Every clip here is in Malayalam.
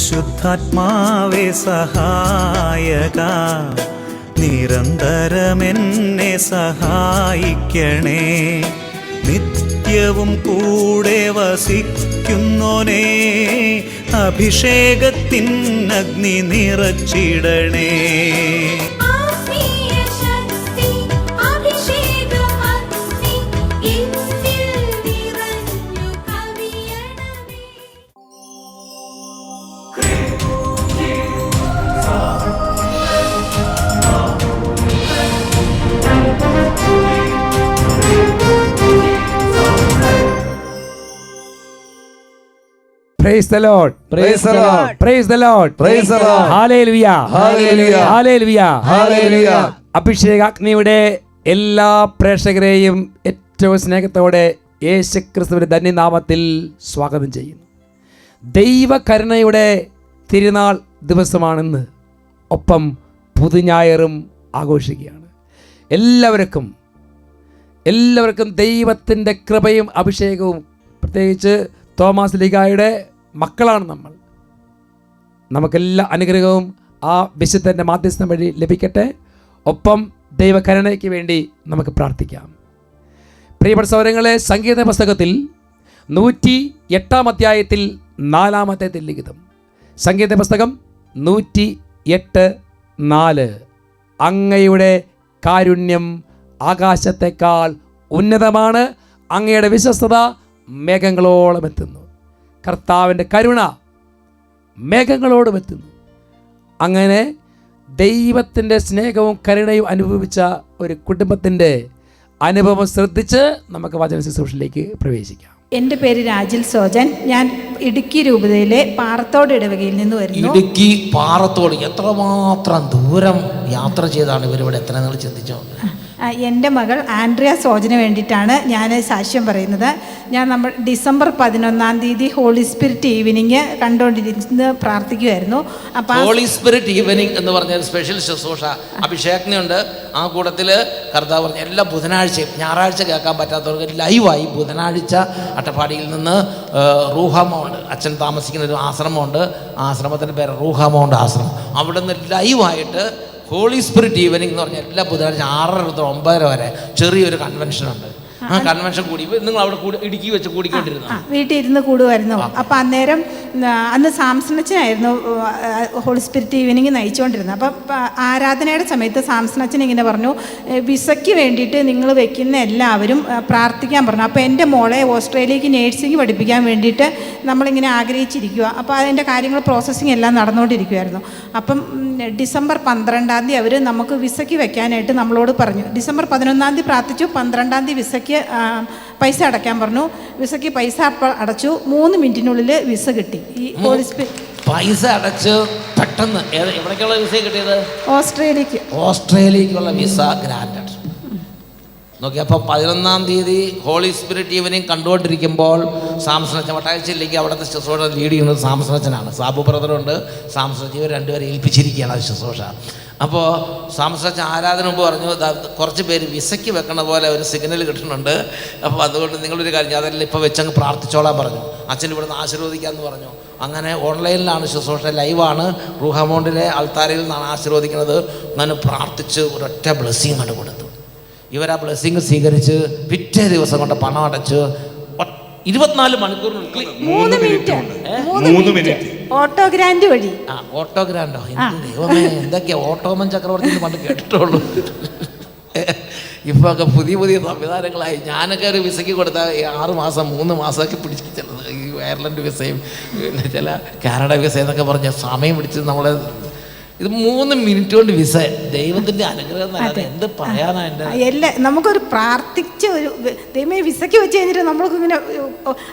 പരിശുദ്ധാത്മാവേ സഹായക, നിരന്തരമെന്നെ സഹായിക്കണേ. നിത്യവും കൂടെ വസിക്കുന്നോനേ, അഭിഷേകത്തിൻ അഗ്നി നിറച്ചിടണേ. Praise the Lord. Praise the Lord. Praise the Lord. Praise the Lord. Hallelujah. Hallelujah. Hallelujah. Hallelujah. അഭിഷേകാഗ്നിയുടെ എല്ലാ പ്രേക്ഷകരെയും ഏറ്റവും സ്നേഹത്തോടെ യേശുക്രിസ്തുവിന്റെ ധന്യനാമത്തിൽ സ്വാഗതം ചെയ്യുന്നു. ദൈവകരുണയുടെ തിരുനാൾ ദിവസമാണെന്ന്, ഒപ്പം പുതുഞായറും ആഘോഷിക്കുകയാണ്. എല്ലാവർക്കും ദൈവത്തിൻ്റെ കൃപയും അഭിഷേകവും, പ്രത്യേകിച്ച് തോമാസ് ലീഗായുടെ മക്കളാണ് നമ്മൾ. നമുക്കെല്ലാ അനുഗ്രഹവും ആ വിശുദ്ധൻ്റെ മാധ്യസ്ഥം വഴി ലഭിക്കട്ടെ. ഒപ്പം ദൈവകരുണയ്ക്ക് വേണ്ടി നമുക്ക് പ്രാർത്ഥിക്കാം. പ്രിയപ്പെട്ട സഹോദരങ്ങളെ, സംഗീത പുസ്തകത്തിൽ 108 അധ്യായത്തിൽ 4 ലിഖിതം. സംഗീത പുസ്തകം 108:4. അങ്ങയുടെ കാരുണ്യം ആകാശത്തേക്കാൾ ഉന്നതമാണ്, അങ്ങയുടെ വിശ്വസ്തത മേഘങ്ങളോളം എത്തുന്നു. കർത്താവിൻ്റെ കരുണ മേഘങ്ങളോടും എത്തുന്നു. അങ്ങനെ ദൈവത്തിൻ്റെ സ്നേഹവും കരുണയും അനുഭവിച്ച ഒരു കുടുംബത്തിൻ്റെ അനുഭവം ശ്രദ്ധിച്ച് നമുക്ക് വചന ശുശ്രൂഷയിലേക്ക് പ്രവേശിക്കാം. എൻ്റെ പേര് രാജിൽ സോജൻ. ഞാൻ ഇടുക്കി രൂപതയിലെ പാറത്തോട് ഇടവകയിൽ നിന്ന് വരുന്നു. ഇടുക്കി പാറത്തോട് എത്രമാത്രം ദൂരം യാത്ര ചെയ്താണ് ഇവരിവിടെ എത്ര ചിന്തിച്ചോ? എൻ്റെ മകൾ ആൻഡ്രിയ സോജന് വേണ്ടിയിട്ടാണ് ഞാൻ സാക്ഷ്യം പറയുന്നത്. നമ്മൾ ഡിസംബർ 11 ഹോളി സ്പിരിറ്റ് ഈവനിങ് കണ്ടുകൊണ്ടിരുന്ന് പ്രാർത്ഥിക്കുമായിരുന്നു. അപ്പോൾ ഹോളി സ്പിരിറ്റ് ഈവനിങ് എന്ന് പറഞ്ഞ ഒരു സ്പെഷ്യൽ ശുശ്രൂഷ അഭിഷേകനുണ്ട്. ആ കൂട്ടത്തിൽ കർത്താവ് പറഞ്ഞ എല്ലാ ബുധനാഴ്ചയും, ഞായറാഴ്ച കേൾക്കാൻ പറ്റാത്തവർക്ക് ലൈവായി ബുധനാഴ്ച അട്ടപ്പാടിയിൽ നിന്ന് റൂഹാമൗണ്ട്, അച്ഛൻ താമസിക്കുന്ന ഒരു ആശ്രമമുണ്ട്. ആ ആശ്രമത്തിൻ്റെ പേര് റൂഹാമൗണ്ട് ആശ്രമം. അവിടെ നിന്ന് ലൈവായിട്ട് ഹോളി സ്പിരിറ്റ് ഈവനിങ് എന്ന് പറഞ്ഞാൽ എല്ലാ ബുധനാഴ്ച 6:30 മുതൽ 9:00 വരെ ചെറിയൊരു കൺവെൻഷനുണ്ട്. ആ കൺവെൻഷൻ കൂടി നിങ്ങൾ അവിടെ ഇടുക്കി വെച്ച് കൂടിക്കൊണ്ടിരുന്നു, വീട്ടിൽ ഇരുന്ന് കൂടുമായിരുന്നു. അപ്പം അന്നേരം അന്ന് സാംസണച്ചനായിരുന്നു ഹോളി സ്പിരിറ്റ് ഈവനിങ് നയിച്ചുകൊണ്ടിരുന്നത്. അപ്പം ആരാധനയുടെ സമയത്ത് സാംസണച്ചൻ ഇങ്ങനെ പറഞ്ഞു, വിസയ്ക്ക് വേണ്ടിയിട്ട് നിങ്ങൾ വെക്കുന്ന എല്ലാവരും പ്രാർത്ഥിക്കാൻ പറഞ്ഞു. അപ്പോൾ എൻ്റെ മോളെ ഓസ്ട്രേലിയക്ക് നേഴ്സിംഗ് പഠിപ്പിക്കാൻ വേണ്ടിയിട്ട് നമ്മളിങ്ങനെ ആഗ്രഹിച്ചിരിക്കുക. അപ്പോൾ അതിൻ്റെ കാര്യങ്ങൾ പ്രോസസ്സിങ് എല്ലാം നടന്നുകൊണ്ടിരിക്കുമായിരുന്നു. അപ്പം ഡിസംബർ 12 അവർ നമുക്ക് വിസയ്ക്ക് വെക്കാനായിട്ട് നമ്മളോട് പറഞ്ഞു. ഡിസംബർ 11 പ്രാർത്ഥിച്ചു, 12 വിസയ്ക്ക് പൈസ അടയ്ക്കാൻ പറഞ്ഞു. വിസയ്ക്ക് പൈസ അടച്ചു. 3 മിനിറ്റിനുള്ളിൽ വിസ കിട്ടി. ഈ പൈസ അടച്ച് പെട്ടെന്ന് എവിടേക്കുള്ള വിസ കിട്ടിയത്? ഓസ്ട്രേലിയക്കുള്ള വിസ ഗ്രാൻഡ് നോക്കി. അപ്പോൾ 11 ഹോളി സ്പിരിറ്റ് ഈവനിങ് കണ്ടുകൊണ്ടിരിക്കുമ്പോൾ സാംസണച്ചൻ, വട്ടാഴ്ചയിലേക്ക് അവിടുത്തെ ശുശ്രൂഷ ലീഡ് ചെയ്യുന്നത് സാംസണച്ചനാണ്. സാബു ബ്രദറുണ്ട്, സാംസണച്ചൻ, ഇവർ രണ്ടുപേരെ ഏൽപ്പിച്ചിരിക്കുകയാണ് ആ ശുശ്രൂഷ. അപ്പോൾ സാംസണച്ചൻ ആരാധന മുമ്പ് പറഞ്ഞു, കുറച്ച് പേര് വിസയ്ക്ക് വെക്കണ പോലെ ഒരു സിഗ്നൽ കിട്ടുന്നുണ്ട്. അപ്പോൾ അതുകൊണ്ട് നിങ്ങളൊരു കാര്യം, അതെല്ലാം ഇപ്പോൾ വെച്ചങ്ങ് പ്രാർത്ഥിച്ചോളാൻ പറഞ്ഞു. അച്ഛൻ ഇവിടുന്ന് ആശീർവദിക്കാമെന്ന് പറഞ്ഞു. അങ്ങനെ ഓൺലൈനിലാണ് ശുശ്രൂഷ, ലൈവാണ്. റൂഹാമൗണ്ടിലെ ആൾത്താരയിൽ നിന്നാണ് ആശീർവദിക്കുന്നത്. അങ്ങനെ പ്രാർത്ഥിച്ച് ഒരൊറ്റ ബ്ലെസ്സിങ് കണ്ടു കൊടുത്തു. ഇവർ ആ ബ്ലെസ്സിങ് സ്വീകരിച്ച് പിറ്റേ ദിവസം കൊണ്ട് പണം അടച്ച് 24 മണിക്കൂറിനുള്ളിൽ 3 മിനിറ്റ് ഓട്ടോഗ്രാൻഡ് വഴി. ഓട്ടോഗ്രാൻഡോ? ദൈവമേ, എന്തൊക്കെയാ ഓട്ടോമൻ ചക്രവർത്തി പണ്ട് കേട്ടിട്ടുള്ളൂ. ഇപ്പോൾ ഒക്കെ പുതിയ സംവിധാനങ്ങളായി. ഞാനൊക്കെ ഒരു വിസയ്ക്ക് കൊടുത്താൽ 6 മാസം 3 മാസമൊക്കെ പിടിച്ചിട്ടുള്ളത്. ഈ അയർലൻഡ് വിസയും ചില കാനഡ വിസ എന്നൊക്കെ പറഞ്ഞ സമയം പിടിച്ച് നമ്മളെ ഇത് 3 മിനിറ്റ് കൊണ്ട് വിസ. ദൈവത്തിൻ്റെ അനുഗ്രഹം തന്നെ, എന്ത് പറയാനാ. എല്ലാം നമുക്കൊരു പ്രാർത്ഥിച്ച് ഒരു ദൈവമേ വിസയ്ക്ക് വെച്ച് കഴിഞ്ഞിട്ട് നമ്മൾക്ക് ഇങ്ങനെ.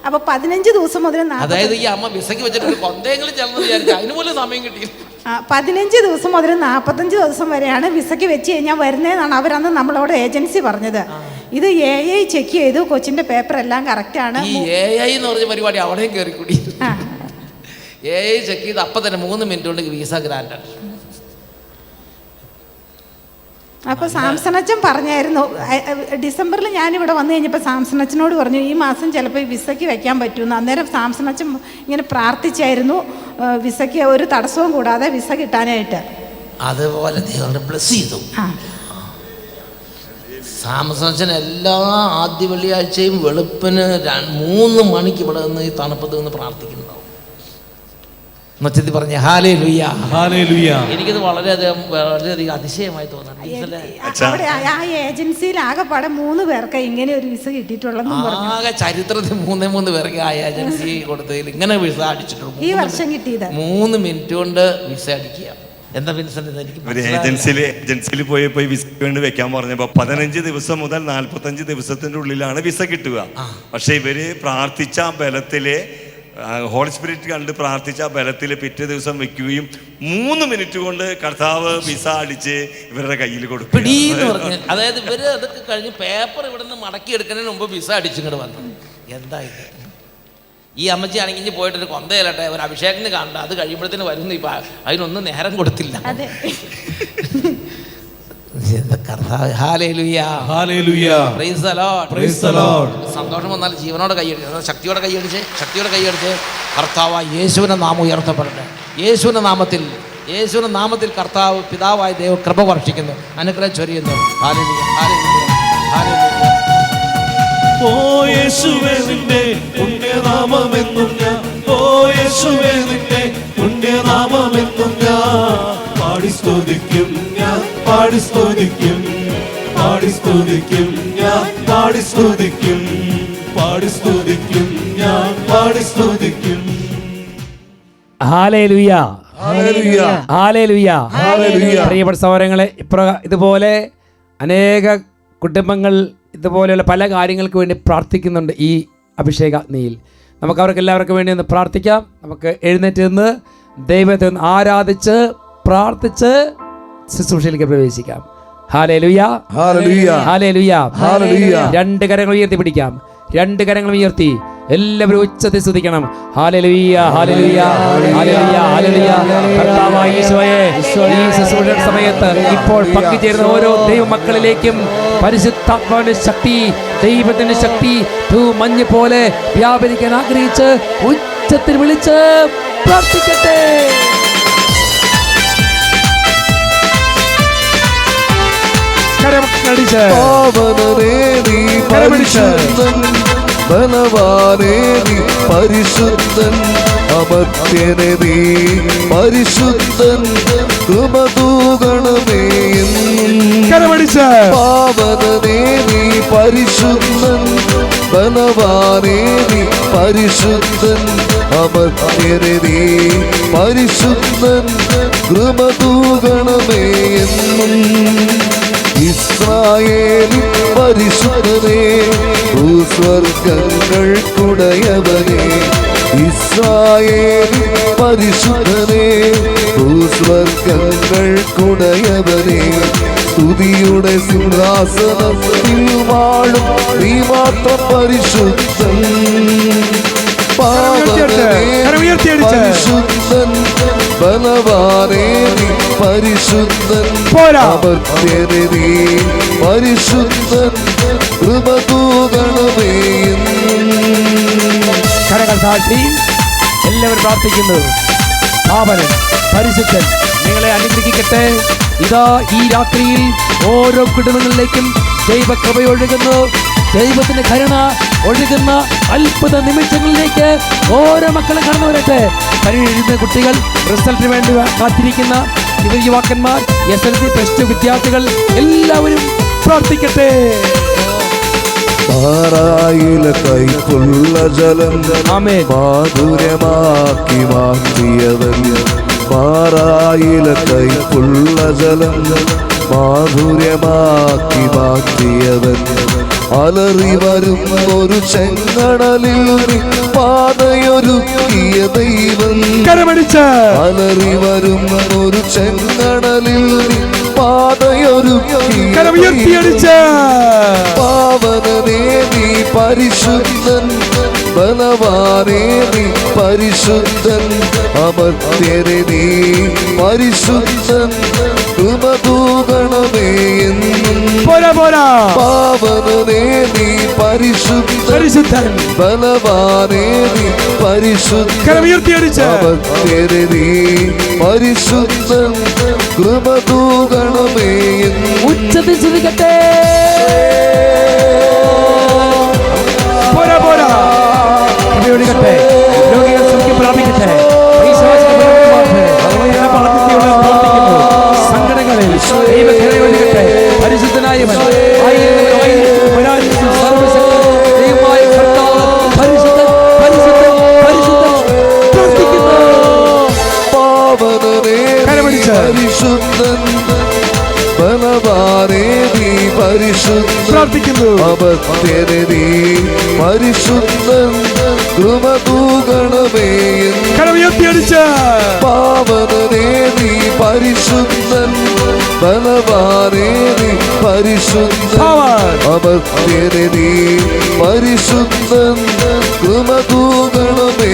അപ്പോൾ 15 ദിവസം മുതൽ, അതായത് ഈ അമ്മ വിസയ്ക്ക് വെച്ചിട്ട് കൊന്തയെങ്കിലും ചെന്ന് വിചാരിച്ചു, അതിന് പോലും സമയം കിട്ടി. 15 ദിവസം മുതൽ 45 ദിവസം വരെയാണ് വിസയ്ക്ക് വെച്ച് കഴിഞ്ഞാൽ വരുന്നതെന്നാണ് അവരന്ന് നമ്മളോട് ഏജൻസി പറഞ്ഞത്. ഇത് AI ചെക്ക് ചെയ്തു, കൊച്ചിൻ്റെ പേപ്പർ എല്ലാം കറക്റ്റാണ്. ഈ AI എന്ന് പറഞ്ഞ പരിപാടി അവിടെയും കയറി കൂടി. AI ചെക്ക് ചെയ്ത് അപ്പം തന്നെ 3 മിനിറ്റ് കൊണ്ട് വിസ ഗ്രാൻഡാണ്. അപ്പോൾ സാംസണച്ചൻ പറഞ്ഞായിരുന്നു, ഡിസംബറിൽ ഞാനിവിടെ വന്നു കഴിഞ്ഞപ്പോൾ സാംസണച്ചനോട് പറഞ്ഞു ഈ മാസം ചിലപ്പോൾ ഈ വിസയ്ക്ക് വയ്ക്കാൻ പറ്റുമെന്ന്. അന്നേരം സാംസണച്ചൻ ഇങ്ങനെ പ്രാർത്ഥിച്ചായിരുന്നു. വിസയ്ക്ക് ഒരു തടസ്സവും കൂടാതെ വിസ കിട്ടാനായിട്ട്. അതുപോലെ ദൈവം ബ്ലസ് ചെയ്തു. സാംസൺ എല്ലാ ആദ്യ വെള്ളിയാഴ്ചയും വെളുപ്പിന് 3 മണിക്ക് ഇവിടെ നിന്ന് ഈ തണുപ്പത്ത് നിന്ന് പ്രാർത്ഥിക്കുന്നുണ്ടാവും. മൊത്തത്തിൽ പറഞ്ഞ ഹല്ലേലൂയ, ഹല്ലേലൂയ. എനിക്കിത് വളരെയധികം അതിശയമായി തോന്നുന്നു. അവിടെ ആ ഏജൻസിയിൽ ആകെപ്പാടെ 3 പേർക്ക് ഇങ്ങനെ ഒരു വിസ കിട്ടിയിട്ടുള്ളതെന്നും പറഞ്ഞു. ആകെ ചരിത്രത്തിൽ 3 പേർക്ക് ആ ഏജൻസി കൊടുത്തതിൽ ഇങ്ങനെ വിസ അടിച്ചിട്ടുള്ളൂ. ഈ വർഷം കിട്ടിയത് 3 മിനിറ്റ് കൊണ്ട് വിസ അടിക്കുക. എന്താ ഒരു ഏജൻസിയിൽ പോയി വിസയ്ക്ക് വേണ്ടി വെക്കാൻ പറഞ്ഞപ്പോൾ 15 ദിവസം മുതൽ 45 ദിവസത്തിന്റെ ഉള്ളിലാണ് വിസ കിട്ടുക. പക്ഷെ ഇവര് പ്രാർത്ഥിച്ച ബലത്തില്, ഹോളി സ്പിരിറ്റ് കണ്ട് പ്രാർത്ഥിച്ച ബലത്തിൽ പിറ്റേ ദിവസം വെക്കുകയും 3 മിനിറ്റ് കൊണ്ട് കർത്താവ് വിസ അടിച്ച് ഇവരുടെ കയ്യിൽ കൊടുക്കും. അതായത് ഇവര് അതൊക്കെ കഴിഞ്ഞ് പേപ്പർ ഇവിടെ നിന്ന് മടക്കി എടുക്കുന്നതിന് മുമ്പ് വിസ അടിച്ചിങ്ങോട്ട് വന്നു. എന്താ ഇത്? ഈ അമ്മച്ചി ആണെങ്കിൽ പോയിട്ടൊരു കൊന്തയിലട്ടെ ഒരു അഭിഷേകത്തിന് കാണണ്ട, അത് കഴിയുമ്പോഴത്തേന് വരുന്നു. ഇപ്പൊ അതിനൊന്നും നേരം കൊടുത്തില്ല. സന്തോഷം വന്നാൽ ജീവനോടെ കൈയടിച്ച്, ശക്തിയോടെ കൈയടിച്ച് കർത്താവായ യേശുവിന്റെ നാമം ഉയർത്തപ്പെടട്ടെ. യേശുവിന്റെ നാമത്തിൽ കർത്താവ് പിതാവായ ദൈവം കൃപ വർഷിക്കുന്നു, അനുഗ്രഹം ചൊരിയുന്നു. ഹല്ലേലൂയ, ഹല്ലേലൂയ, ഹല്ലേലൂയ. ഓ യേശുവേ നിന്റെ പുണ്യനാമമെന്നും ഞാൻ, ഓ യേശുവേ നിന്റെ പുണ്യനാമമെന്നും ഞാൻ പാടി സ്തുതിക്കും, ഞാൻ പാടി സ്തുതിക്കും, പാടി സ്തുതിക്കും, ഞാൻ പാടി സ്തുതിക്കും, പാടി സ്തുതിക്കും, ഞാൻ പാടി സ്തുതിക്കും. ഹല്ലേലൂയ, ഹല്ലേലൂയ, ഹല്ലേലൂയ, ഹല്ലേലൂയ. പ്രിയപ്പെട്ട സഹോദരങ്ങളെ, ഇതുപോലെ അനേക കുടുംബങ്ങൾ ഇതുപോലെയുള്ള പല കാര്യങ്ങൾക്ക് വേണ്ടി പ്രാർത്ഥിക്കുന്നുണ്ട്. ഈ അഭിഷേകാഗ്നിയിൽ നമുക്ക് അവർക്ക് എല്ലാവർക്കും വേണ്ടി ഒന്ന് പ്രാർത്ഥിക്കാം. നമുക്ക് എഴുന്നേറ്റ് നിന്ന് ദൈവത്തെ ഒന്ന് ആരാധിച്ച് പ്രാർത്ഥിച്ച് ശുശ്രൂഷയിലേക്ക് പ്രവേശിക്കാം. ഹല്ലേലൂയ, ഹല്ലേലൂയ, ഹല്ലേലൂയ, ഹല്ലേലൂയ. 2 കരങ്ങൾ ഉയർത്തി പിടിക്കാം. 2 കരങ്ങൾ ഉയർത്തി എല്ലാവരും ഉച്ചത്തിൽ സ്തുതിക്കണം. ഹല്ലേലൂയ, ഹല്ലേലൂയ, ഹല്ലേലൂയ, ഹല്ലേലൂയ. കർത്താവായ യേശുവേ, ഈ ശുശ്രൂഷയുടെ സമയത്ത് ഇപ്പോൾ പങ്കുചേരുന്ന ഓരോ ദൈവമക്കളിലേക്കും പരിശുദ്ധാത്മാവിന്റെ ശക്തി, ദൈവത്തിന്റെ ശക്തി മഞ്ഞ് പോലെ വ്യാപരിക്കാൻ ആഗ്രഹിച്ച് ഉച്ചത്തിൽ വിളിച്ച് പ്രാർത്ഥിക്കട്ടെ. ബലവാനേ നീ പരിശുദ്ധൻ, അമർത്യനേ നീ പരിശുദ്ധൻ, കൃപ തൂകണമേ പാവനേ നീ പരിശുദ്ധൻ, ബലവാനേ നീ പരിശുദ്ധൻ, അമർത്യനേ നീ പരിശുദ്ധൻ, കൃപ തൂകണമേ എന്നും. ഇസ്രായേലിൻ പരിശുദ്ധനേ, ഭൂസ്വർഗങ്ങൾക്കുടയവനേ, ഇസ്രായേലിൻ പരിശുദ്ധനേ, ഭൂസ്വർഗങ്ങൾക്കുടയവനേ, സ്തുതിയുടെ സിംഹാസനത്തിൽ വാഴും നീ മാത്രം പരിശുദ്ധൻ, പരിശുദ്ധൻ, ബലവാനേ നീ പരിശുദ്ധൻ, അമർത്യനേ നീ പരിശുദ്ധൻ, കൃപ തൂകണമേ. കരങ്ങൾ താഴ്ത്തി എല്ലാവരും പ്രാർത്ഥിക്കുന്നു. പാവനൻ പരിശുദ്ധൻ നിങ്ങളെ അനുഗ്രഹിക്കട്ടെ. ഇതാ ഈ രാത്രിയിൽ ഓരോ കുടുംബങ്ങളിലേക്കും ദൈവകൃപ ഒഴുകുന്നു, ദൈവത്തിന്റെ കരുണ ഒഴുകുന്ന അത്ഭുത നിമിഷങ്ങളിലേക്ക് ഓരോ മക്കളും കടന്നു വരട്ടെ. കഴിയുന്ന കുട്ടികൾ, റിസൾട്ടിന് വേണ്ടി കാത്തിരിക്കുന്ന യുവാക്കന്മാർ, SLC പ്ലസ് 2 വിദ്യാർത്ഥികൾ എല്ലാവരും പ്രാർത്ഥിക്കട്ടെ. പാറായിലെ കൈപ്പുള്ള ജലം മാധുര്യമാക്കി മാറ്റിയവൻ, പാറായിലെ കൈപ്പുള്ള ജലം മാധുര്യമാക്കി മാറ്റിയവൻ, അലറി വരും ഒരു ചെങ്കടലിൽ പാതയൊരുക്കിയ ദൈവം, അലറി വരും ഒരു ചെങ്കടലിൽ പാതയൊരുക്കിയ പാവനനേ നീ പരിശുദ്ധൻ, ബലവാനേ നീ പരിശുദ്ധൻ, അമർത്യനേ നീ പരിശുദ്ധൻ, കൃപ തൂകണമേ എന്നും. പോരാ പോരാ. പാവനനേ നീ പരിശുദ്ധൻ, പരിശുദ്ധൻ. ബലവാനേ നീ പരിശുദ്ധൻ, കരമുയർത്തിയടിച്ച് അമർത്യനേ നീ പരിശുദ്ധൻ, കൃപ തൂകണമേ എന്നും. ഉച്ചത്തിൽ സ്തുതിക്കട്ടെ. പോരാ പോരാ. കരയൊഴുകട്ടെ. രോഗികൾ സുഖം പ്രാപിക്കട്ടെ. സങ്കടങ്ങളിൽ ദൈവകരയൊഴുകട്ടെ. പരിശുദ്ധനായവൻ പരിശുദ്ധൻ, ബലവാനേ നീ പരിശുദ്ധൻ, പ്രാർത്ഥിക്കുന്നു. അമർത്യനേ നീ പരിശുദ്ധൻ, കൃപ തൂകണമേ എന്നും. കരമുയർത്തിയടിച്ച് പാവനനേ നീ പരിശുദ്ധൻ, ബലവാനേ നീ പരിശുദ്ധൻ, അമർത്യനേ നീ പരിശുദ്ധൻ, കൃപ തൂകണമേ.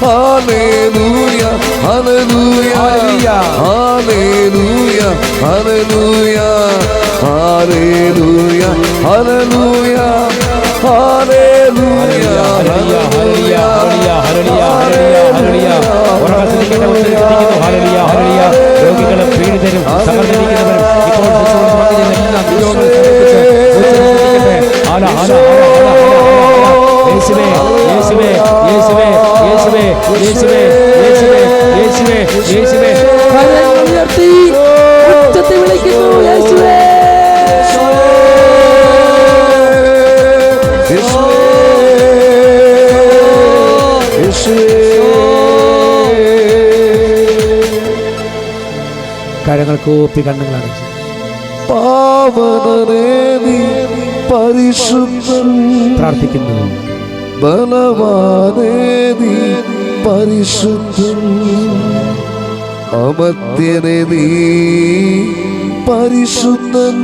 ഹല്ലേലൂയ ഹല്ലേലൂയ ഹല്ലേലൂയ ഹല്ലേലൂയ ഹല്ലേലൂയ ഹല്ലേലൂയ ഹല്ലേലൂയ. രോഗികളും പീഡിതരും സകലരിക്കുന്നവരും ഇപ്പോൾ യേശുവേ യേശുവേ യേശുവേ യേശുവേ യേശുവേ യേശുവേ യേശുവേ യേശുവേ കരങ്ങൾ ഉയർത്തി ഉച്ചത്തിൽ വിളിക്കുന്നു. യേശുവേ കരങ്ങൾ കൂപ്പി കണ്ണുകൾ അടച്ചു. പാവനനേ നീ പരിശുദ്ധൻ, പ്രാർത്ഥിക്കുന്നു. ബലവാനേ നീ പരിശുദ്ധൻ, അമർത്യനേ നീ പരിശുദ്ധൻ,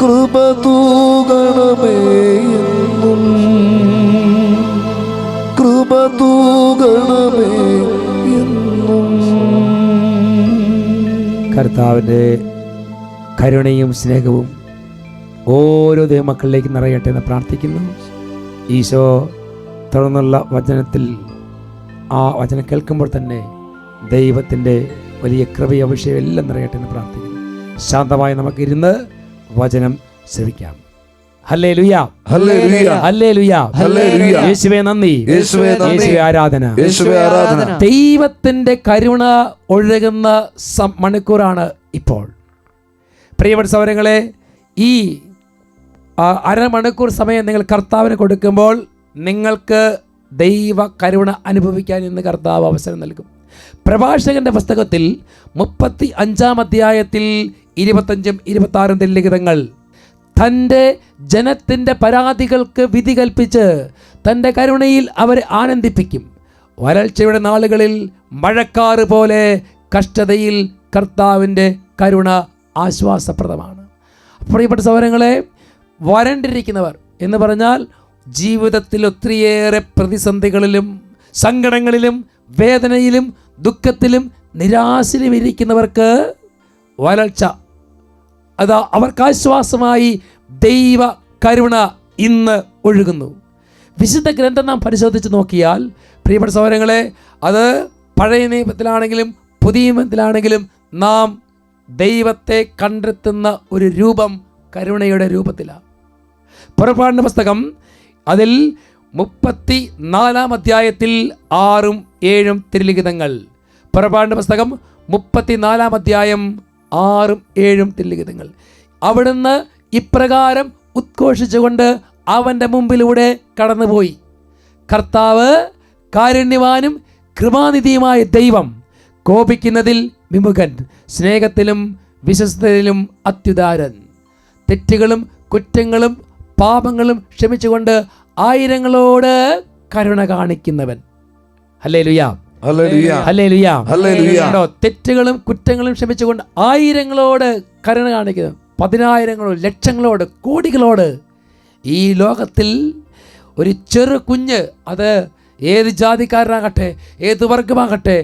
കൃപ തൂകണമേ എന്നും. കൃപ തൂകണമേ എന്നും. കർത്താവിൻ്റെ കരുണയും സ്നേഹവും ഓരോ ദൈവമക്കളിലേക്ക് നിറയട്ടെ എന്ന് പ്രാർത്ഥിക്കുന്നു. ഈശോ തുടർന്നുള്ള വചനത്തിൽ ആ വചനം കേൾക്കുമ്പോൾ തന്നെ ദൈവത്തിൻ്റെ വലിയ കൃപയും അഭിഷേകം എല്ലാം നിറയട്ടെ എന്ന് പ്രാർത്ഥിക്കുന്നു. ശാന്തമായി നമുക്കിരുന്ന് വചനം ശ്രവിക്കാം. ഹല്ലേലൂയ ഹല്ലേലൂയ ഹല്ലേലൂയ ഹല്ലേലൂയ. യേശുവേ നന്ദി, യേശുവേ നന്ദി, യേശുവേ ആരാധന. യേശുവേ ആരാധന. ദൈവത്തിൻ്റെ കരുണ ഒഴുകുന്ന മണിക്കൂറാണ് ഇപ്പോൾ. പ്രിയപ്പെട്ട സഹോദരങ്ങളെ, ഈ അരമണിക്കൂർ സമയം നിങ്ങൾ കർത്താവിന് കൊടുക്കുമ്പോൾ നിങ്ങൾക്ക് ദൈവ കരുണ അനുഭവിക്കാൻ ഇന്ന് കർത്താവ് അവസരം നൽകും. പ്രഭാഷകന്റെ പുസ്തകത്തിൽ 35 അധ്യായത്തിൽ 25 26 ലിഖിതങ്ങൾ തൻ്റെ ജനത്തിൻ്റെ പരാതികൾക്ക് വിധി കൽപ്പിച്ച് തൻ്റെ കരുണയിൽ അവരെ ആനന്ദിപ്പിക്കും. വരൾച്ചയുടെ നാളുകളിൽ മഴക്കാറ് പോലെ കഷ്ടതയിൽ കർത്താവിൻ്റെ കരുണ ആശ്വാസപ്രദമാണ്. പ്രിയപ്പെട്ട സഹോദരങ്ങളെ, വരണ്ടിരിക്കുന്നവർ എന്ന് പറഞ്ഞാൽ ജീവിതത്തിൽ ഒത്തിരിയേറെ പ്രതിസന്ധികളിലും സങ്കടങ്ങളിലും വേദനയിലും ദുഃഖത്തിലും നിരാശയിലും ഇരിക്കുന്നവർക്ക് വരൾച്ച അതാ അവർക്ക് ആശ്വാസമായി ദൈവ കരുണ ഇന്ന് ഒഴുകുന്നു. വിശുദ്ധ ഗ്രന്ഥം നാം പരിശോധിച്ച് നോക്കിയാൽ പ്രിയപ്പെട്ട സഹോദരങ്ങളെ, അത് പഴയ നിയമത്തിലാണെങ്കിലും പുതിയ നിയമത്തിലാണെങ്കിലും നാം ദൈവത്തെ കണ്ടെത്തുന്ന ഒരു രൂപം കരുണയുടെ രൂപത്തിലാണ്. പുറപ്പാടിൻ്റെ പുസ്തകം അതിൽ 34 അധ്യായത്തിൽ 6 7 തിരുലിഖിതങ്ങൾ. പുറപ്പാടിൻ്റെ പുസ്തകം 34 അധ്യായം 6 7 തിരുലിഖിതങ്ങൾ. അവിടുന്ന് ഇപ്രകാരം ഉദ്ഘോഷിച്ചുകൊണ്ട് അവൻ്റെ മുമ്പിലൂടെ കടന്നുപോയി. കർത്താവ് കാരുണ്യവാനും കൃപാനിധിയുമായ ദൈവം, കോപിക്കുന്നതിൽ വിമുഖൻ, സ്നേഹത്തിലും വിശ്വസ്തയിലും അത്യുദാരൻ, തെറ്റുകളും കുറ്റങ്ങളും പാപങ്ങളും ക്ഷമിച്ചുകൊണ്ട് ആയിരങ്ങളോട് കരുണ കാണിക്കുന്നവൻ. ഹല്ലേലൂയ ഹല്ലേലൂയ ഹല്ലേലൂയ ഹല്ലേലൂയ. തെറ്റുകളും കുറ്റങ്ങളും ക്ഷമിച്ചുകൊണ്ട് ആയിരങ്ങളോട് കരുണ കാണിക്കുന്നത്, 10,000ങ്ങളോട്, ലക്ഷങ്ങളോട്, കോടികളോട്. ഈ ലോകത്തിൽ ഒരു ചെറു കുഞ്ഞ്, അത് ഏത് ജാതിക്കാരനാകട്ടെ, ഏത് വർഗമാകട്ടെ,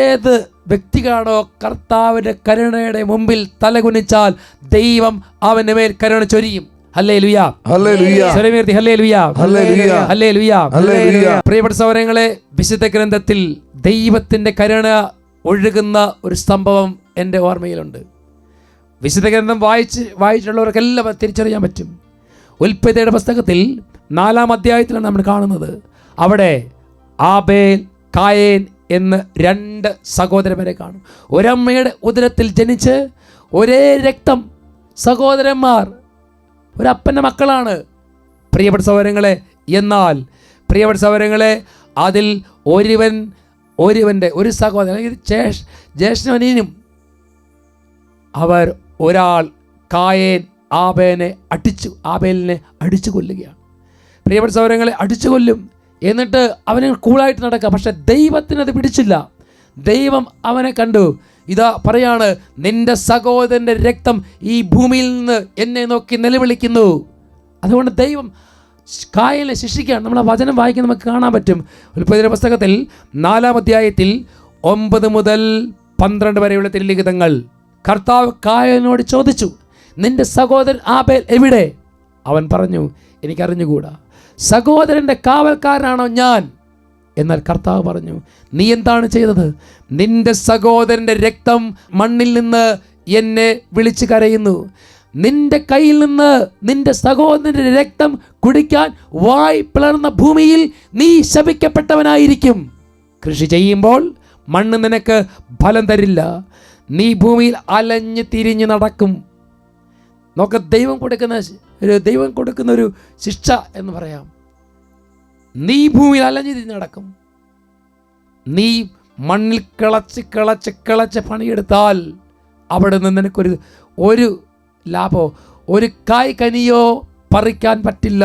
ഏത് വ്യക്തികളാണോ കർത്താവിൻ്റെ കരുണയുടെ മുമ്പിൽ തലകുനിച്ചാൽ ദൈവം അവൻ്റെ മേൽ കരുണ ചൊരിയും. ഹല്ലേലൂയ, ഹല്ലേലൂയ, സ്വരമുയർത്തി ഹല്ലേലൂയ, ഹല്ലേലൂയ, ഹല്ലേലൂയ, ഹല്ലേലൂയ. പ്രിയപ്പെട്ട സഹോദരങ്ങളെ, വിശുദ്ധ ഗ്രന്ഥത്തിൽ ദൈവത്തിൻ്റെ കരുണ ഒഴുകുന്ന ഒരു സംഭവം എൻ്റെ ഓർമ്മയിലുണ്ട്. വിശുദ്ധ ഗ്രന്ഥം വായിച്ചുള്ളവർക്കെല്ലാം തിരിച്ചറിയാൻ പറ്റും. ഉൽപ്പത്തിയുടെ പുസ്തകത്തിൽ 4-ാം അധ്യായത്തിലാണ് നമ്മൾ കാണുന്നത്. അവിടെ ആബേൽ, കായേൻ എന്ന് 2 സഹോദരന്മാരെ കാണും. ഒരമ്മയുടെ ഉദരത്തിൽ ജനിച്ച് ഒരേ രക്തം, സഹോദരന്മാർ, ഒരപ്പൻ്റെ മക്കളാണ് പ്രിയപ്പെട്ട സഹോദരങ്ങളെ. എന്നാൽ പ്രിയപ്പെട്ട സഹോദരങ്ങളെ, അതിൽ ഒരുവൻ്റെ ഒരു സഹോദരൻ, ജ്യേഷ്ഠനും, അവർ ഒരാൾ കായേൻ ആബേലിനെ അടിച്ചു കൊല്ലുകയാണ്. പ്രിയപ്പെട്ട സഹോദരങ്ങളെ, അടിച്ചു കൊല്ലും. എന്നിട്ട് അവന് കൂളായിട്ട് നടക്കുക. പക്ഷെ ദൈവത്തിനത് പിടിച്ചില്ല. ദൈവം അവനെ കണ്ടു. ഇതാ പറയാണ്, നിന്റെ സഹോദരൻ്റെ രക്തം ഈ ഭൂമിയിൽ നിന്ന് എന്നെ നോക്കി നിലവിളിക്കുന്നു. അതുകൊണ്ട് ദൈവം കായേനെ ശിക്ഷിക്കുകയാണ്. നമ്മൾ ആ വചനം വായിക്കാൻ നമുക്ക് കാണാൻ പറ്റും. ഉൽപ്പത്തിയുടെ പുസ്തകത്തിൽ 4-ാം അധ്യായത്തിൽ 9 മുതൽ 12 വരെയുള്ള തിരുലിഖിതങ്ങൾ. കർത്താവ് കായേനോട് ചോദിച്ചു, നിന്റെ സഹോദരൻ ആബേൽ എവിടെ? അവൻ പറഞ്ഞു, എനിക്കറിഞ്ഞുകൂടാ. സഹോദരൻ്റെ കാവൽക്കാരനാണോ ഞാൻ? എന്നാൽ കർത്താവ് പറഞ്ഞു, നീ എന്താണ് ചെയ്തത്? നിന്റെ സഹോദരൻ്റെ രക്തം മണ്ണിൽ നിന്ന് എന്നെ വിളിച്ച് കരയുന്നു. നിന്റെ കയ്യിൽ നിന്ന് നിന്റെ സഹോദരൻ്റെ രക്തം കുടിക്കാൻ വായ് പിളർന്ന ഭൂമിയിൽ നീ ശപിക്കപ്പെട്ടവനായിരിക്കും. കൃഷി ചെയ്യുമ്പോൾ മണ്ണ് നിനക്ക് ഫലം തരില്ല. നീ ഭൂമിയിൽ അലഞ്ഞ് തിരിഞ്ഞ് നടക്കും. നോക്ക, ദൈവം കൊടുക്കുന്ന ഒരു ശിക്ഷ എന്ന് പറയാം. നീ ഭൂമിയിൽ അലഞ്ഞ് തിരിഞ്ഞ് നടക്കും. നീ മണ്ണിൽ കിളച്ച് പണിയെടുത്താൽ അവിടെ നിന്ന് നിനക്കൊരു ലാഭമോ ഒരു കായ് കനിയോ പറിക്കാൻ പറ്റില്ല.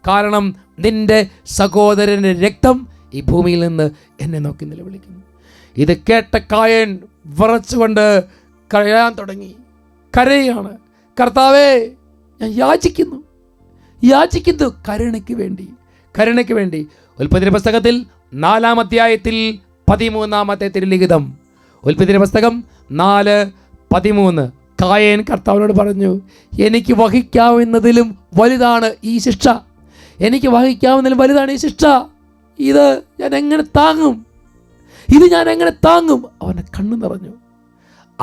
കാരണം നിന്റെ സഹോദരൻ്റെ രക്തം ഈ ഭൂമിയിൽ നിന്ന് എന്നെ നോക്കി നിലവിളിക്കുന്നു. ഇത് കേട്ട കായൻ വിറച്ചുകൊണ്ട് കരയാൻ തുടങ്ങി. കരയാണ്, കർത്താവേ, ഞാൻ യാചിക്കുന്നു കരുണയ്ക്ക് വേണ്ടി. ഉൽപ്പത്തിയുടെ പുസ്തകത്തിൽ 4-ാം അധ്യായത്തിൽ 13-ാമത്തെ തിരുലിഖിതം. ഉൽപ്പത്തിയുടെ പുസ്തകം 4:13. കായേൻ കർത്താവിനോട് പറഞ്ഞു, എനിക്ക് വഹിക്കാവുന്നതിലും വലുതാണ് ഈ ശിക്ഷ. ഇത് ഞാൻ എങ്ങനെ താങ്ങും?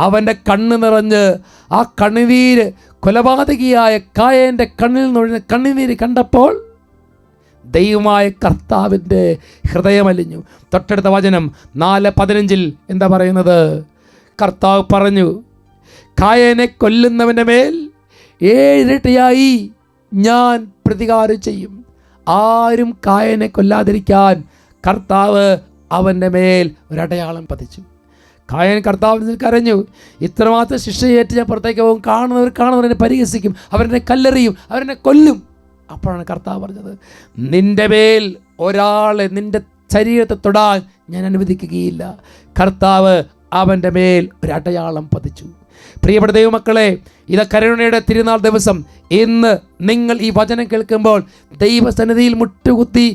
അവൻ്റെ കണ്ണ് നിറഞ്ഞ് ആ കണ്ണുനീര്, കൊലപാതകിയായ കായേൻ്റെ കണ്ണിൽ നിന്ന് കണ്ണുനീര് കണ്ടപ്പോൾ ദൈവമായ കർത്താവിൻ്റെ ഹൃദയമലിഞ്ഞു. തൊട്ടടുത്ത വചനം 4:15 എന്താ പറയുന്നത്? കർത്താവ് പറഞ്ഞു, കായേനെ കൊല്ലുന്നവൻ്റെ മേൽ 7 ഇരട്ടിയായി ഞാൻ പ്രതികാരം ചെയ്യും. ആരും കായേനെ കൊല്ലാതിരിക്കാൻ കർത്താവ് അവൻ്റെ മേൽ ഒരടയാളം പതിച്ചു. കായൻ കർത്താവിന് കരഞ്ഞു, ഇത്രമാത്രം ശിക്ഷയേറ്റ് ഞാൻ പുറത്തേക്ക് പോകും. കാണുന്നവർ എന്നെ പരിഹസിക്കും, അവരെന്നെ കല്ലെറിയും, അവരെന്നെ കൊല്ലും. അപ്പോഴാണ് കർത്താവ് പറഞ്ഞത്, നിന്റെ മേൽ ഒരാളെ നിന്റെ ശരീരത്തെ തൊടാൻ ഞാൻ അനുവദിക്കുകയില്ല. കർത്താവ് അവൻ്റെ മേൽ ഒരു അടയാളം പതിച്ചു. പ്രിയപ്പെട്ട ദൈവമക്കളെ, ഇത് കരുണയുടെ തിരുനാൾ ദിവസം. ഇന്ന് നിങ്ങൾ ഈ വചനം കേൾക്കുമ്പോൾ ദൈവസന്നിധിയിൽ മുട്ടുകുത്തി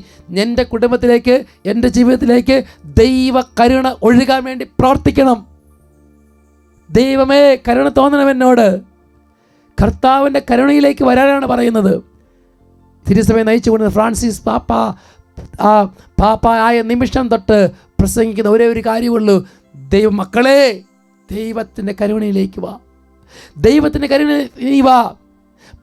എൻ്റെ കുടുംബത്തിലേക്ക്, എൻ്റെ ജീവിതത്തിലേക്ക് ദൈവ കരുണ ഒഴുകാൻ വേണ്ടി പ്രാർത്ഥിക്കണം. ദൈവമേ, കരുണ തോന്നണം എന്നോട്. കർത്താവിൻ്റെ കരുണയിലേക്ക് വരാനാണ് പറയുന്നത്. തിരുസഭയെ നയിച്ചുകൊണ്ട് ഫ്രാൻസിസ് പാപ്പ ആയ നിമിഷം തൊട്ട് പ്രസംഗിക്കുന്ന ഒരേ ഒരു കാര്യമുള്ളൂ, ദൈവമക്കളെ, ദൈവത്തിൻ്റെ കരുണയിലേക്ക് വാ.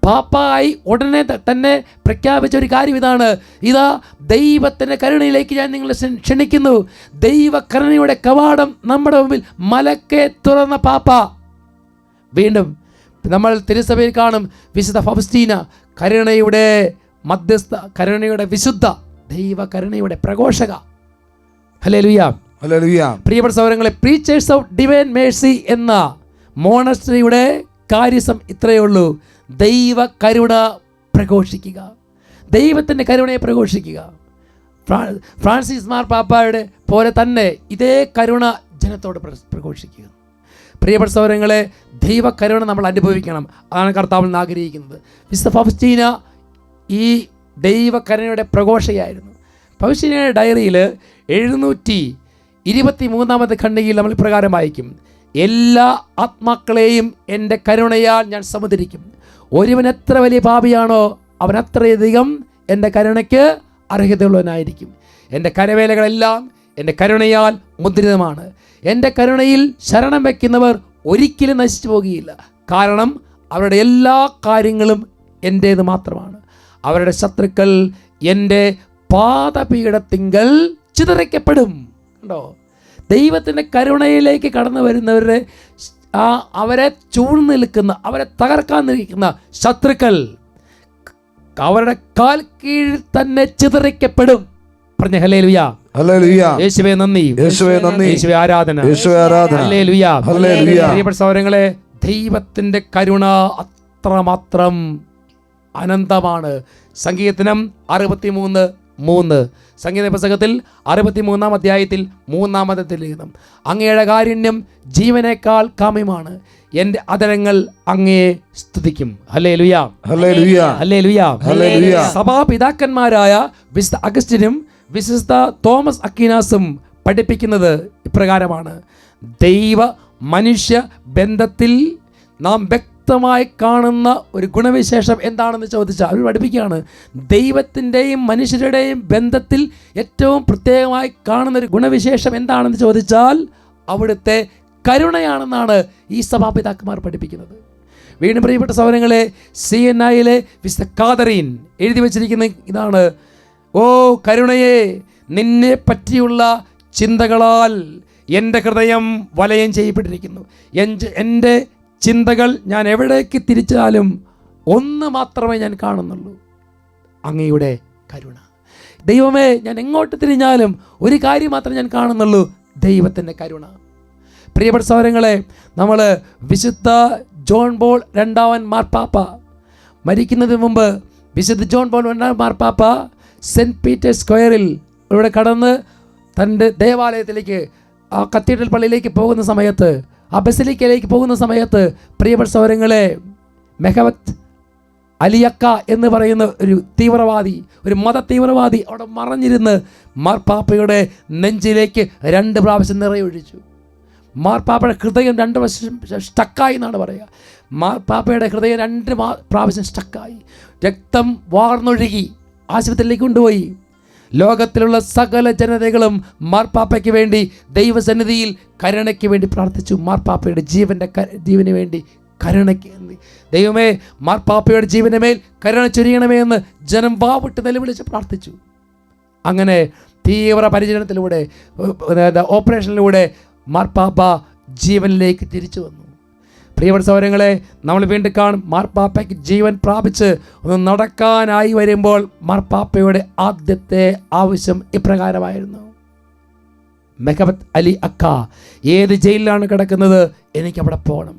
പാപ്പായി ഉടനെ തന്നെ പ്രഖ്യാപിച്ച ഒരു കാര്യം ഇതാണ്, ഇതാ ദൈവത്തിൻ്റെ കരുണയിലേക്ക് ഞാൻ നിങ്ങളെ ക്ഷണിക്കുന്നു. ദൈവ കരുണയുടെ കവാടം നമ്മുടെ മുമ്പിൽ മലക്കെ തുറന്ന പാപ്പ. വീണ്ടും നമ്മൾ തിരുസഭയിൽ കാണും വിശുദ്ധ ഫൗസ്റ്റീന, കരുണയുടെ മധ്യസ്ഥ, കരുണയുടെ വിശുദ്ധ, ദൈവ കരുണയുടെ പ്രഘോഷക. ഹല്ലേലൂയ, ഹല്ലേലൂയ. പ്രിയപ്പെട്ട സഹോദരങ്ങളെ, പ്രീച്ചേഴ്സ് ഓഫ് ഡിവൈൻ മേഴ്സി എന്ന മോണസ്ട്രിയുടെ കാര്യസം ഇത്രയേ ഉള്ളൂ, ദൈവ കരുണ പ്രഘോഷിക്കുക, ദൈവത്തിൻ്റെ കരുണയെ പ്രഘോഷിക്കുക. ഫ്രാൻസിസ് മാർപ്പാപ്പയുടെ പോലെ തന്നെ ഇതേ കരുണ ജനത്തോട് പ്രഘോഷിക്കുക. പ്രിയപ്പെട്ട സഹോദരങ്ങളെ, ദൈവ കരുണ നമ്മൾ അനുഭവിക്കണം. അതാണ് കർത്താവിൽ നിന്ന് ആഗ്രഹിക്കുന്നത്. വിശുദ്ധ ഫൗസ്റ്റീന ഈ ദൈവ കരുണയുടെ പ്രഘോഷയായിരുന്നു. ഫൗസ്റ്റീനയുടെ ഡയറിയിൽ 23-ാമത്തെ ഖണ്ഡികയിൽ നമ്മൾ ഇപ്രകാരം വായിക്കും: എല്ലാ ആത്മാക്കളെയും എൻ്റെ കരുണയാൽ ഞാൻ സമുദ്രിക്കും. ഒരുവൻ എത്ര വലിയ പാപിയാണോ അവൻ അത്രയധികം എൻ്റെ കരുണയ്ക്ക് അർഹതയുള്ളവനായിരിക്കും. എൻ്റെ കരവേലകളെല്ലാം എൻ്റെ കരുണയാൽ മുദ്രിതമാണ്. എൻ്റെ കരുണയിൽ ശരണം വയ്ക്കുന്നവർ ഒരിക്കലും നശിച്ചു പോകുകയില്ല. കാരണം അവരുടെ എല്ലാ കാര്യങ്ങളും എൻ്റേത് മാത്രമാണ്. അവരുടെ ശത്രുക്കൾ എൻ്റെ പാദപീഠത്തിങ്കൽ ചിതറിക്കപ്പെടും. കണ്ടോ, ദൈവത്തിൻ്റെ കരുണയിലേക്ക് കടന്നു വരുന്നവരുടെ അവരെ ചൂഴ്ന്നു നിൽക്കുന്ന, അവരെ തകർക്കാൻ നിൽക്കുന്ന ശത്രുക്കൾ അവരുടെ കാൽ കീഴിൽ തന്നെ ചിതറിക്കപ്പെടും. പറഞ്ഞ ഹല്ലേലൂയ, ഹല്ലേലൂയ. യേശുവേ നന്ദി, യേശുവേ നന്ദി, യേശുവേ ആരാധന, യേശുവേ ആരാധന. ഹല്ലേലൂയ, ഹല്ലേലൂയ. പ്രിയപ്പെട്ട സഹോദരങ്ങളെ, ദൈവത്തിൻ്റെ കരുണ അത്രമാത്രം അനന്തമാണ്. സങ്കീർത്തനം 63:3, സംഗീത പുസ്തകത്തിൽ 63-ാം അധ്യായത്തിൽ 3-ാമത്തെ ലിഖിതം: അങ്ങയുടെ കാരുണ്യം ജീവനേക്കാൾ കാമ്യമാണ്, എൻ്റെ അധരങ്ങൾ അങ്ങയെ സ്തുതിക്കും. ഹല്ലേലൂയ, ഹല്ലേലൂയ, ഹല്ലേലൂയ, ഹല്ലേലൂയ. സഭാപിതാക്കന്മാരായ വിശുദ്ധ അഗസ്റ്റിനും വിശുദ്ധ തോമസ് അക്വീനാസും പഠിപ്പിക്കുന്നത് ഇപ്രകാരമാണ്: ദൈവ മനുഷ്യ ബന്ധത്തിൽ നാം വ്യക്തമായി കാണുന്ന ഒരു ഗുണവിശേഷം എന്താണെന്ന് ചോദിച്ചാൽ അവർ പഠിപ്പിക്കുകയാണ്, ദൈവത്തിൻ്റെയും മനുഷ്യരുടെയും ബന്ധത്തിൽ ഏറ്റവും പ്രത്യേകമായി കാണുന്ന ഒരു ഗുണവിശേഷം എന്താണെന്ന് ചോദിച്ചാൽ അവിടുത്തെ കരുണയാണെന്നാണ് ഈ സഭാപിതാക്കന്മാർ പഠിപ്പിക്കുന്നത്. വീണ്ടും പ്രിയപ്പെട്ട സഹോദരങ്ങളെ, CNIയിലെ വിശുദ്ധ കാതറീൻ എഴുതി വച്ചിരിക്കുന്ന ഇതാണ്: ഓ കരുണയെ, നിന്നെ പറ്റിയുള്ള ചിന്തകളാൽ എൻ്റെ ഹൃദയം വലയം ചെയ്യപ്പെട്ടിരിക്കുന്നു. എൻ്റെ ചിന്തകൾ ഞാൻ എവിടേക്ക് തിരിച്ചാലും ഒന്ന് മാത്രമേ ഞാൻ കാണുന്നുള്ളൂ, അങ്ങയുടെ കരുണ. ദൈവമേ, ഞാൻ എങ്ങോട്ട് തിരിഞ്ഞാലും ഒരു കാര്യം മാത്രമേ ഞാൻ കാണുന്നുള്ളൂ, ദൈവത്തിൻ്റെ കരുണ. പ്രിയപ്പെട്ട സഹോദരങ്ങളെ, നമ്മൾ വിശുദ്ധ ജോൺ പോൾ രണ്ടാമൻ മാർപ്പാപ്പ മരിക്കുന്നതിന് മുമ്പ് വിശുദ്ധ ജോൺ പോൾ രണ്ടാമൻ മാർപ്പാപ്പ സെൻറ്റ് പീറ്റേഴ്സ് സ്ക്വയറിൽ ഇവിടെ കടന്ന് തൻ്റെ ദേവാലയത്തിലേക്ക്, ആ കത്തീഡ്രൽ പള്ളിയിലേക്ക് പോകുന്ന സമയത്ത്, ആ ബസിലിക്കയിലേക്ക് പോകുന്ന സമയത്ത്, പ്രിയപ്പെട്ട സഹോദരങ്ങളെ, മെഹബത്ത് അലിയക്ക എന്ന് പറയുന്ന ഒരു തീവ്രവാദി, ഒരു മത തീവ്രവാദി അവിടെ മറഞ്ഞിരുന്ന് മാർപ്പാപ്പയുടെ നെഞ്ചിലേക്ക് 2 പ്രാവശ്യം നിറയൊഴിച്ചു. മാർപ്പാപ്പയുടെ ഹൃദയം 2 പ്രാവശ്യം സ്റ്റക്കായി എന്നാണ് പറയുക. മാർപ്പാപ്പയുടെ ഹൃദയം 2 പ്രാവശ്യം സ്റ്റക്കായി, രക്തം വാർന്നൊഴുകി, ആശുപത്രിയിലേക്ക് കൊണ്ടുപോയി. ലോകത്തിലുള്ള സകല ജനതകളും മാർപ്പാപ്പയ്ക്ക് വേണ്ടി ദൈവസന്നിധിയിൽ കരുണയ്ക്ക് വേണ്ടി പ്രാർത്ഥിച്ചു. മാർപ്പാപ്പയുടെ ജീവന് വേണ്ടി കരുണയ്ക്ക്, ദൈവമേ മാർപ്പാപ്പയുടെ ജീവന് മേൽ കരുണ ചൊരിയണമേ എന്ന് ജനം വാവിട്ട് നിലവിളിച്ച് പ്രാർത്ഥിച്ചു. അങ്ങനെ തീവ്ര പരിചരണത്തിലൂടെ, ഓപ്പറേഷനിലൂടെ മാർപ്പാപ്പ ജീവനിലേക്ക് തിരിച്ചു വന്നു. പ്രിയപ്പെട്ട സഹോദരങ്ങളെ, നമ്മൾ വീണ്ടും കാണും, മാർപ്പാപ്പയ്ക്ക് ജീവൻ പ്രാപിച്ച് ഒന്ന് നടക്കാനായി വരുമ്പോൾ മാർപ്പാപ്പയുടെ ആദ്യത്തെ ആവശ്യം ഇപ്രകാരമായിരുന്നു: മെഹബത്ത് അലി അക്ക ഏത് ജയിലിലാണ് കിടക്കുന്നത്, എനിക്കവിടെ പോകണം,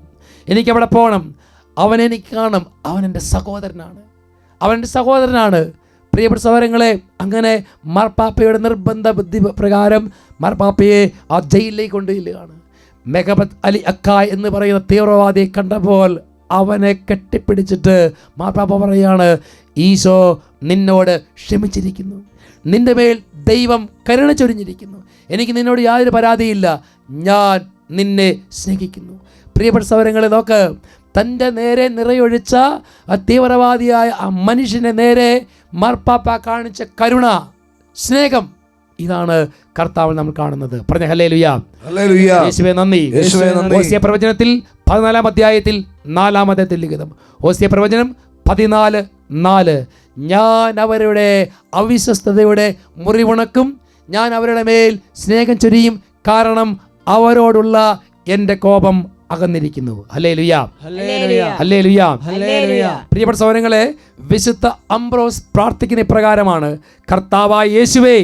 എനിക്കവിടെ പോകണം. അവൻ എനിക്ക് കാണും, അവൻ എൻ്റെ സഹോദരനാണ്, അവൻ്റെ സഹോദരനാണ്. പ്രിയപ്പെട്ട സഹോദരങ്ങളെ, അങ്ങനെ മാർപ്പാപ്പയുടെ നിർബന്ധ ബുദ്ധി പ്രകാരം മാർപ്പാപ്പയെ ആ ജയിലിലേക്ക് കൊണ്ടുചെല്ലുകയാണ്. മെഹബത്ത് അലി അക്ക എന്ന് പറയുന്ന തീവ്രവാദിയെ കണ്ടപ്പോൾ അവനെ കെട്ടിപ്പിടിച്ചിട്ട് മാർപ്പാപ്പ പറയുകയാണ്: ഈശോ നിന്നോട് ക്ഷമിച്ചിരിക്കുന്നു, നിന്റെ മേൽ ദൈവം കരുണ ചൊരിഞ്ഞിരിക്കുന്നു, എനിക്ക് നിന്നോട് യാതൊരു പരാതിയില്ല, ഞാൻ നിന്നെ സ്നേഹിക്കുന്നു. പ്രിയപ്പെട്ട സഹോദരങ്ങളെ, നോക്ക്, തൻ്റെ നേരെ നിറയൊഴിച്ച ആ തീവ്രവാദിയായ ആ മനുഷ്യനെ നേരെ മാർപ്പാപ്പ കാണിച്ച കരുണ, സ്നേഹം, ഇതാണ് കർത്താവിൽ നമ്മൾ കാണുന്നത്. പറഞ്ഞ ഹല്ലേലൂയ, ഹല്ലേലൂയ. യേശുവേ നന്ദി, യേശുവേ നന്ദി. ഓസിയ പ്രവചനത്തിൽ 14-ാം അധ്യായത്തിൽ 4-ാമത്തെ ലിഖിതം, ഓസിയ പ്രവചനം 14:4: ഞാൻ അവരുടെ അവിശ്വസ്തതയുടെ മുറിവുണക്കും, ഞാൻ അവരുടെ മേൽ സ്നേഹം ചൊരിയും, കാരണം അവരോടുള്ള എൻ്റെ കോപം അകന്നിരിക്കുന്നു. ഹല്ലേലൂയ, ഹല്ലേലൂയ, ഹല്ലേലൂയ. പ്രിയപ്പെട്ട സഹോദരങ്ങളെ, വിശുദ്ധ അംബ്രോസ് പ്രാർത്ഥിക്കുന്ന ഇപ്രകാരമാണ്: കർത്താവായ യേശുവേ,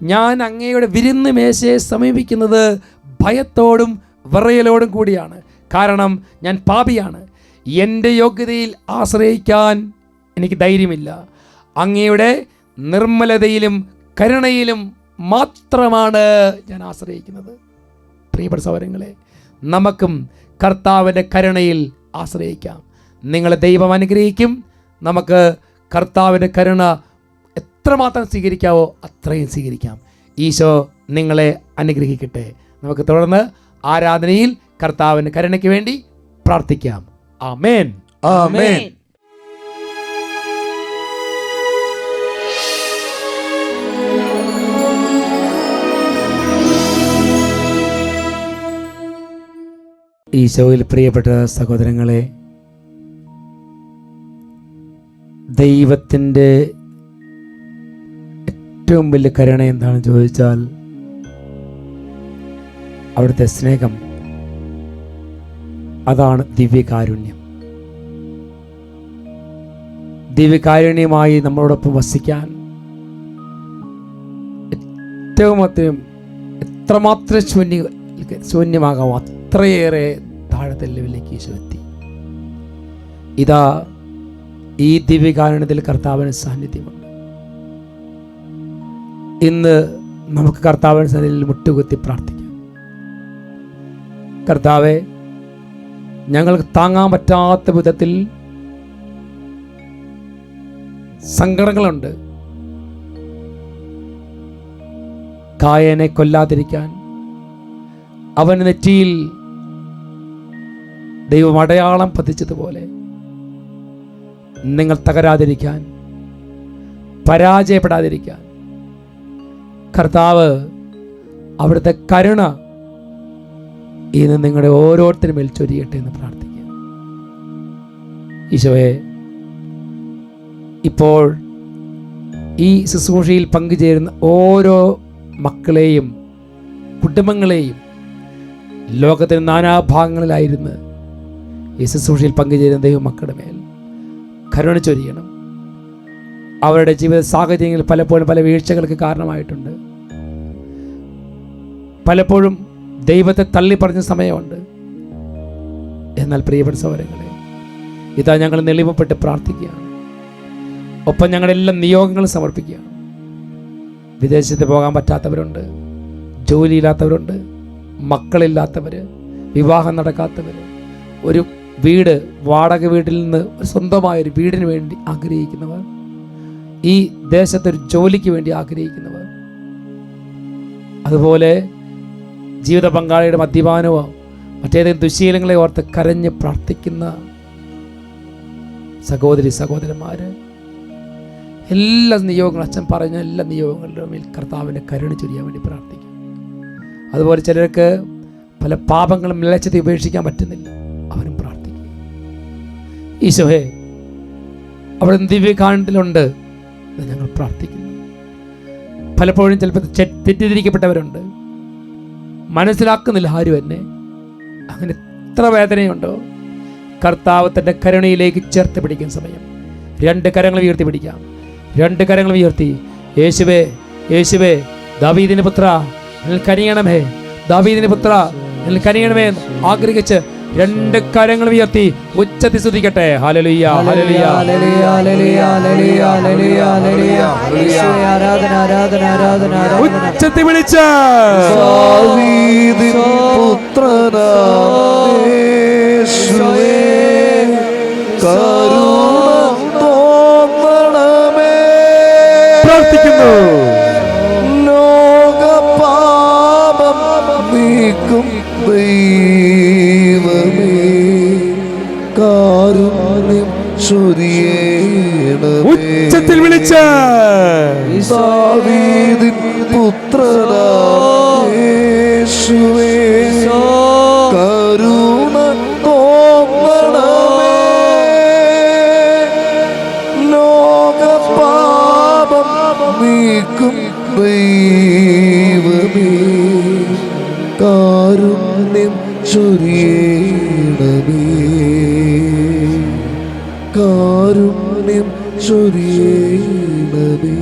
ഞാൻ അങ്ങയുടെ വിരുന്ന് മേശയെ സമീപിക്കുന്നത് ഭയത്തോടും വിറയലോടും കൂടിയാണ്, കാരണം ഞാൻ പാപിയാണ്, എൻ്റെ യോഗ്യതയിൽ ആശ്രയിക്കാൻ എനിക്ക് ധൈര്യമില്ല, അങ്ങയുടെ നിർമ്മലതയിലും കരുണയിലും മാത്രമാണ് ഞാൻ ആശ്രയിക്കുന്നത്. പ്രിയപ്പെട്ട സഹോദരങ്ങളെ, നമുക്കും കർത്താവിൻ്റെ കരുണയിൽ ആശ്രയിക്കാം. നിങ്ങളെ ദൈവം അനുഗ്രഹിക്കും. നമുക്ക് കർത്താവിൻ്റെ കരുണ എത്രമാത്രം സ്വീകരിക്കാവോ അത്രയും സ്വീകരിക്കാം. ഈശോ നിങ്ങളെ അനുഗ്രഹിക്കട്ടെ. നമുക്ക് തുടർന്ന് ആരാധനയിൽ കർത്താവിന് കരുണയ്ക്ക് വേണ്ടി പ്രാർത്ഥിക്കാം. ആമേൻ. ആമേൻ. ഈശോയിൽ പ്രിയപ്പെട്ട സഹോദരങ്ങളെ, ദൈവത്തിൻ്റെ ഏറ്റവും വലിയ കരുണ എന്താണെന്ന് ചോദിച്ചാൽ അവിടുത്തെ സ്നേഹം. അതാണ് ദിവ്യകാരുണ്യം. ദിവ്യകാരുണ്യമായി നമ്മളോടൊപ്പം വസിക്കാൻ എത്രമാത്രം ശൂന്യമാകാമോ അത്രയേറെ താഴത്തെ ലെവലിലേക്ക് ഈശോ എത്തി. ഇതാ ഈ ദിവ്യകാരുണ്യത്തിൽ കർത്താവിന് സാന്നിധ്യമുണ്ട്. ഇന്ന് നമുക്ക് കർത്താവിന് സന്നിധിയിൽ മുട്ടുകുത്തി പ്രാർത്ഥിക്കാം. കർത്താവെ, ഞങ്ങൾക്ക് താങ്ങാൻ പറ്റാത്ത വിധത്തിൽ സങ്കടങ്ങളുണ്ട്. കായനെ കൊല്ലാതിരിക്കാൻ അവന് നെറ്റിയിൽ ദൈവം അടയാളം പതിച്ചതുപോലെ നിങ്ങൾ തകരാതിരിക്കാൻ, പരാജയപ്പെടാതിരിക്കാൻ കർത്താവ് അവിടുത്തെ കരുണ ഇന്ന് നിങ്ങളുടെ ഓരോരുത്തരും മേൽ ചൊരിയട്ടെ എന്ന് പ്രാർത്ഥിക്കുക. ഈശോയെ, ഇപ്പോൾ ഈ ശുശ്രൂഷയിൽ പങ്കുചേരുന്ന ഓരോ മക്കളെയും കുടുംബങ്ങളെയും ലോകത്തിന് നാനാഭാഗങ്ങളിലായിരുന്ന് ഈ ശുശ്രൂഷയിൽ പങ്കുചേരുന്ന ദൈവമക്കളുടെ മേൽ കരുണ ചൊരിയണം. അവരുടെ ജീവിത സാഹചര്യങ്ങൾ പലപ്പോഴും പല വീഴ്ചകൾക്ക് കാരണമായിട്ടുണ്ട്. പലപ്പോഴും ദൈവത്തെ തള്ളിപ്പറഞ്ഞ സമയമുണ്ട്. എന്നാൽ പ്രിയപ്പെട്ട സഹോദരങ്ങളെ, ഇതാ ഞങ്ങൾ നെളിമപ്പെട്ട് പ്രാർത്ഥിക്കുകയാണ്. ഒപ്പം ഞങ്ങളെല്ലാം നിയോഗങ്ങളും സമർപ്പിക്കുകയാണ്. വിദേശത്ത് പോകാൻ പറ്റാത്തവരുണ്ട്, ജോലിയില്ലാത്തവരുണ്ട്, മക്കളില്ലാത്തവർ, വിവാഹം നടക്കാത്തവർ, ഒരു വീട്, വാടക വീട്ടിൽ നിന്ന് സ്വന്തമായൊരു വീടിന് വേണ്ടി ആഗ്രഹിക്കുന്നവർ, ഈ ദേശത്തൊരു ജോലിക്ക് വേണ്ടി ആഗ്രഹിക്കുന്നവർ, അതുപോലെ ജീവിത പങ്കാളിയുടെ മദ്യപാനമോ മറ്റേതെങ്കിലും ദുശ്ശീലങ്ങളെ ഓർത്ത് കരഞ്ഞ് പ്രാർത്ഥിക്കുന്ന സഹോദരി സഹോദരന്മാർ, എല്ലാ നിയോഗങ്ങളും അച്ഛൻ പറഞ്ഞ എല്ലാ നിയോഗങ്ങളുടെ മേൽ കർത്താവിൻ്റെ കരുണ ചൊരിയാൻ വേണ്ടി പ്രാർത്ഥിക്കും. അതുപോലെ ചിലർക്ക് പല പാപങ്ങളും നിലച്ചത് ഉപേക്ഷിക്കാൻ പറ്റുന്നില്ല, അവരും പ്രാർത്ഥിക്കും. ഈശോയെ, അവിടെ ദിവ്യകാരുണ്യത്തിലുണ്ട് എന്ന് ഞങ്ങൾ പ്രാർത്ഥിക്കുന്നു. പലപ്പോഴും ചിലപ്പോൾ തെറ്റിദ്ധരിക്കപ്പെട്ടവരുണ്ട്, മനസ്സിലാക്കുന്നില്ല ആരും എന്നെ. അങ്ങനെ എത്ര വേദനയുണ്ടോ, കർത്താവ് തൻ്റെ കരുണയിലേക്ക് ചേർത്ത് പിടിക്കുന്ന സമയം രണ്ട് കരങ്ങൾ ഉയർത്തി പിടിക്കാം. രണ്ട് കരങ്ങൾ ഉയർത്തി, യേശുവേ യേശുവേ ദാവീദിന്റെ പുത്ര കനിയണമേ, ദാവീദിന്റെ പുത്ര കനിയണമേ ആഗ്രഹിച്ച് രണ്ട് കരങ്ങൾ ഉയർത്തി ഉച്ചത്തിൽ സ്തുതിക്കട്ടെ. ഹല്ലേലൂയ ഹല്ലേലൂയ ഹല്ലേലൂയ ഹല്ലേലൂയ ഹല്ലേലൂയ ഹല്ലേലൂയ ആരാധന ആരാധന ആരാധന ഉച്ചത്തിൽ വിളിച്ച് ദാവീദിൻ പുത്രനാം യേശുവേ കരുണ തോന്നണമേ. പ്രാർത്ഥിക്കുന്നു. ലോകപാപം നീക്കും ദൈവമേ കാരുണ്യം ചൊരിയണമേ. ഉച്ചത്തിൽ വിളിച്ച് ദാവീദിൻ പുത്രനാം യേശുവേ കരുണ തോന്നണമേ. ലോകപാപം നീക്കും ദൈവമേ കാരുണ്യം ചൊരിയണമേ. കാരുണ്യം ചൊരിയണമേ.